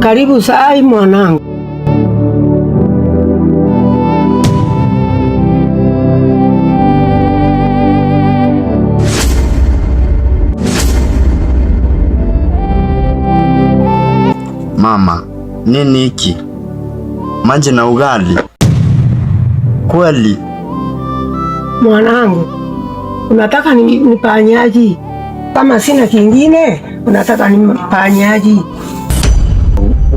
Karibu sai mwanangu. Mama, nini hiki? Maji na ugali? Kweli? Mwanangu, unataka nipanyaji? Kama sina kingine, unataka nipanyaji?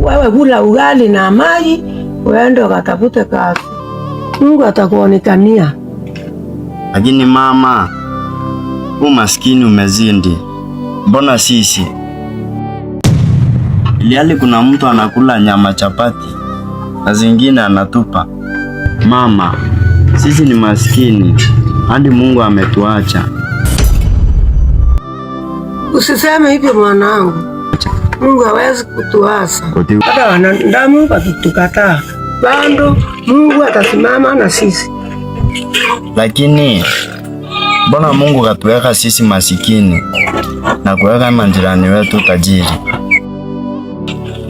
Wewe kula ugali na maji, uende ukatafute kazi. Mungu atakuonekania. Lakini mama, umaskini umezindi. Mbona sisi? Ilihali kuna mtu anakula nyama chapati na zingine anatupa. Mama, sisi ni maskini hadi Mungu ametuacha. Usiseme hivyo mwanangu. Mungu hawezi kutuacha. Hata wanadamu wakitukataa, bado Mungu atasimama na sisi. Lakini mbona Mungu katuweka sisi masikini na kuweka majirani wetu tajiri?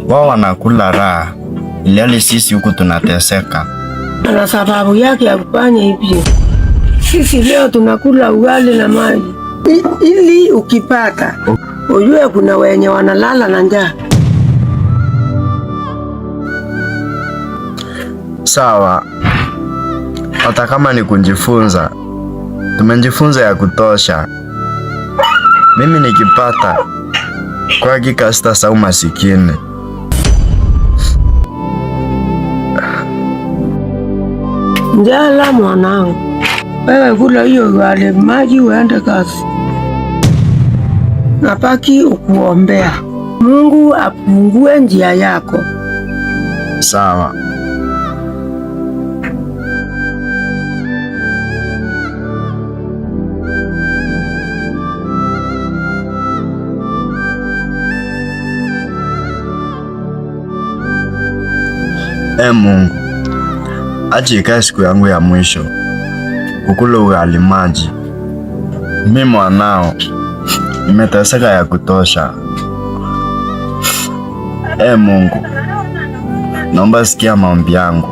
Wao wanakula raha, ilhali sisi huku tunateseka. Na sababu yake ya kufanya hivyo. Sisi leo tunakula ugali na maji ili ukipata ujue kuna wenye wanalala na njaa. Sawa, hata kama ni kujifunza, tumejifunza ya kutosha. Mimi nikipata, kwa hakika sitasahau masikini. Njala mwanangu, wewe kula hiyo ugali maji uende kazi. Napaki ukuombea Mungu apungue njia yako. Sawa. Mungu, acha ikae siku yangu ya mwisho kukula ugali maji. Mimi mwanao nimeteseka ya kutosha. Mungu, naomba sikia maombi yangu.